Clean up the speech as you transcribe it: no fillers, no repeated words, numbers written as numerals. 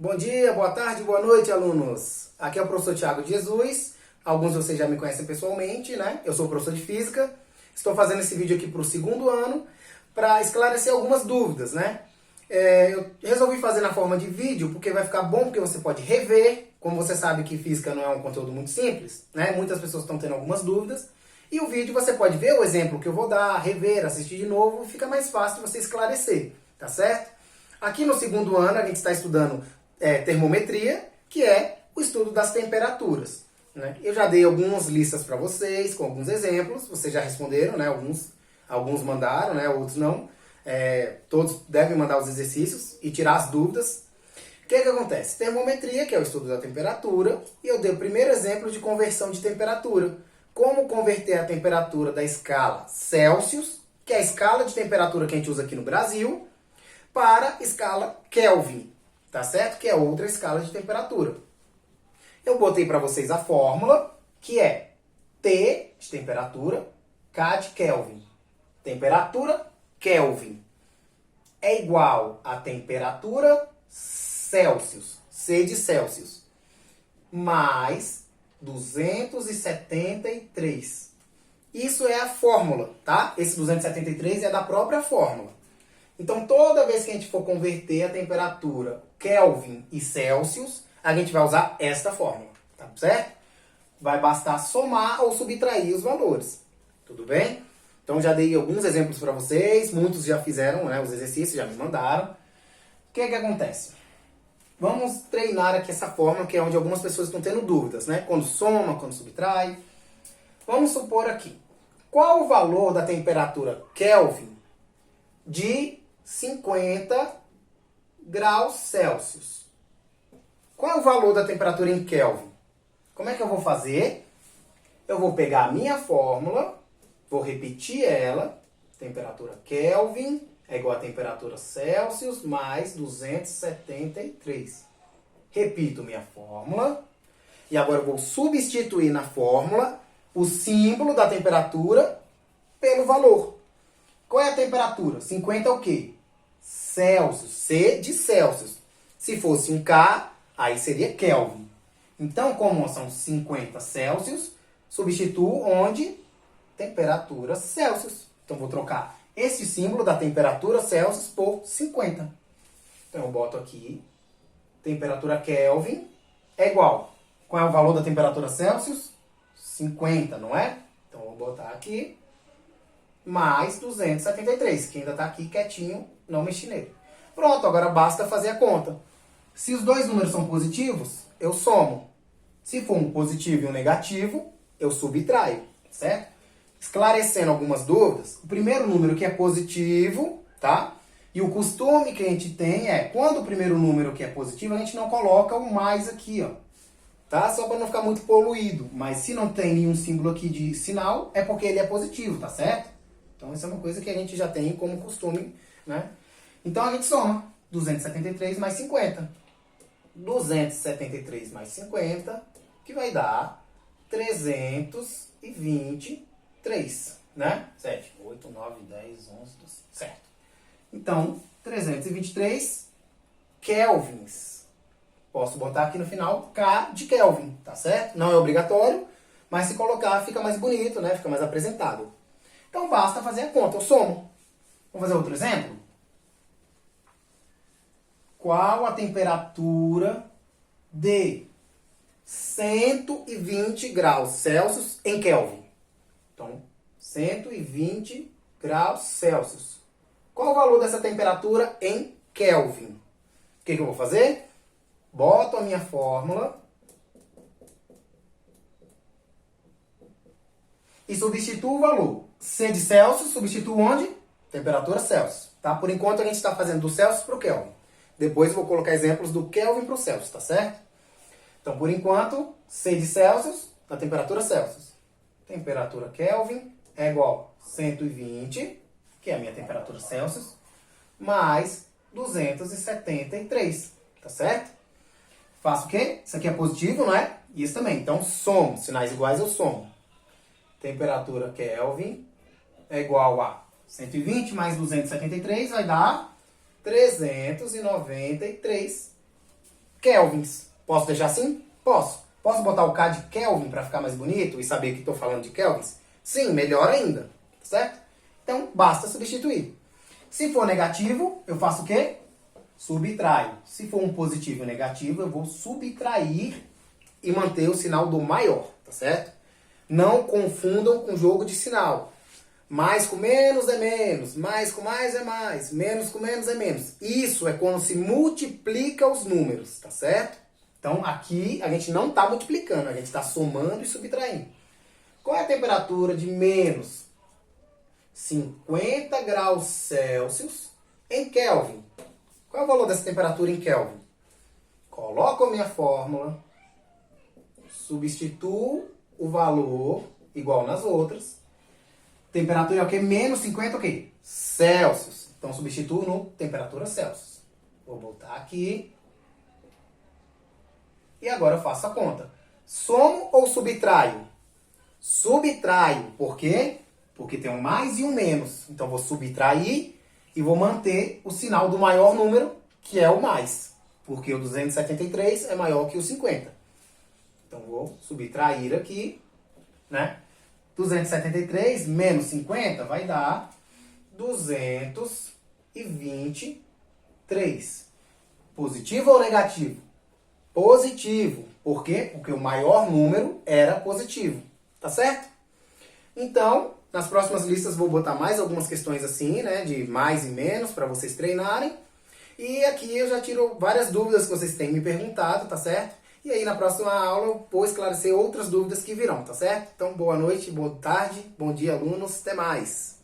Bom dia, boa tarde, boa noite, alunos. Aqui é o professor Thiago Jesus. Alguns de vocês já me conhecem pessoalmente, né? Eu sou professor de Física. Estou fazendo esse vídeo aqui para o segundo ano para esclarecer algumas dúvidas, né? Eu resolvi fazer na forma de vídeo porque vai ficar bom, porque você pode rever. Como você sabe que Física não é um conteúdo muito simples, né? Muitas pessoas estão tendo algumas dúvidas. E o vídeo você pode ver o exemplo que eu vou dar, rever, assistir de novo. Fica mais fácil de você esclarecer, tá certo? Aqui no segundo ano a gente está estudando termometria, que é o estudo das temperaturas, né? Eu já dei algumas listas para vocês, com alguns exemplos, vocês já responderam, né? Alguns mandaram, né? Outros não. Todos devem mandar os exercícios e tirar as dúvidas. O que acontece? Termometria, que é o estudo da temperatura, e eu dei o primeiro exemplo de conversão de temperatura. Como converter a temperatura da escala Celsius, que é a escala de temperatura que a gente usa aqui no Brasil, para a escala Kelvin, tá certo? Que é outra escala de temperatura. Eu botei para vocês a fórmula, que é T de temperatura, K de Kelvin. Temperatura Kelvin é igual a temperatura Celsius, C de Celsius, mais 273. Isso é a fórmula, tá? Esse 273 é da própria fórmula. Então, toda vez que a gente for converter a temperatura Kelvin e Celsius, a gente vai usar esta fórmula, tá certo? Vai bastar somar ou subtrair os valores, tudo bem? Então, já dei alguns exemplos para vocês, muitos já fizeram, né, os exercícios, já me mandaram. O que acontece? Vamos treinar aqui essa fórmula, que é onde algumas pessoas estão tendo dúvidas, né? Quando soma, quando subtrai. Vamos supor aqui, qual o valor da temperatura Kelvin de 50 graus Celsius? Qual é o valor da temperatura em Kelvin? Como é que eu vou fazer? Eu vou pegar a minha fórmula, vou repetir ela. Temperatura Kelvin é igual a temperatura Celsius mais 273. Repito minha fórmula. E agora eu vou substituir na fórmula o símbolo da temperatura pelo valor. Qual é a temperatura? 50 é o quê? Celsius. C de Celsius. Se fosse um K, aí seria Kelvin. Então, como são 50 Celsius, substituo onde? Temperatura Celsius. Então, vou trocar esse símbolo da temperatura Celsius por 50. Então, eu boto aqui, temperatura Kelvin é igual. Qual é o valor da temperatura Celsius? 50, não é? Então, eu vou botar aqui, mais 273, que ainda está aqui quietinho, não mexi nele. Pronto, agora basta fazer a conta. Se os dois números são positivos, eu somo. Se for um positivo e um negativo, eu subtraio, certo? Esclarecendo algumas dúvidas, o primeiro número que é positivo, tá? E o costume que a gente tem é, quando o primeiro número que é positivo, a gente não coloca o mais aqui, ó. Tá? Só para não ficar muito poluído. Mas se não tem nenhum símbolo aqui de sinal, é porque ele é positivo, tá certo? Então, isso é uma coisa que a gente já tem como costume, né? Então, a gente soma 273 mais 50. 273 mais 50, que vai dar 323, né? 7, 8, 9, 10, 11, 12, certo. Então, 323 kelvins. Posso botar aqui no final K de Kelvin, tá certo? Não é obrigatório, mas se colocar fica mais bonito, né? Fica mais apresentável. Então basta fazer a conta, eu somo. Vamos fazer outro exemplo? Qual a temperatura de 120 graus Celsius em Kelvin? Então, 120 graus Celsius. Qual o valor dessa temperatura em Kelvin? O que eu vou fazer? Boto a minha fórmula e substituo o valor. C de Celsius, substituo onde? Temperatura Celsius. Tá? Por enquanto a gente está fazendo do Celsius para o Kelvin. Depois eu vou colocar exemplos do Kelvin para o Celsius, tá certo? Então, por enquanto, C de Celsius na temperatura Celsius. Temperatura Kelvin é igual a 120, que é a minha temperatura Celsius, mais 273, tá certo? Faço o quê? Isso aqui é positivo, não é? Isso também. Então, somo. Sinais iguais, eu somo. Temperatura Kelvin é igual a 120 mais 273 vai dar 393. kelvins. Posso deixar assim? Posso. Posso botar o K de Kelvin para ficar mais bonito e saber que estou falando de kelvins? Sim, melhor ainda, certo? Então, basta substituir. Se for negativo, eu faço o quê? Subtraio. Se for um positivo e negativo, eu vou subtrair e manter o sinal do maior, tá certo? Não confundam com jogo de sinal. Mais com menos é menos, mais com mais é mais, menos com menos é menos. Isso é quando se multiplica os números, tá certo? Então aqui a gente não está multiplicando, a gente está somando e subtraindo. Qual é a temperatura de menos 50 graus Celsius em Kelvin? Qual é o valor dessa temperatura em Kelvin? Coloco a minha fórmula, substituo o valor igual nas outras. Temperatura é o quê? Menos 50 o quê? Celsius. Então substituo no temperatura Celsius. Vou botar aqui. E agora eu faço a conta. Somo ou subtraio? Subtraio. Por quê? Porque tem um mais e um menos. Então vou subtrair e vou manter o sinal do maior número, que é o mais. Porque o 273 é maior que o 50. Então vou subtrair aqui, né? 273 menos 50 vai dar 223. Positivo ou negativo? Positivo. Por quê? Porque o maior número era positivo. Tá certo? Então, nas próximas listas vou botar mais algumas questões assim, né? De mais e menos para vocês treinarem. E aqui eu já tiro várias dúvidas que vocês têm me perguntado, tá certo? E aí na próxima aula eu vou esclarecer outras dúvidas que virão, tá certo? Então, boa noite, boa tarde, bom dia, alunos. Até mais!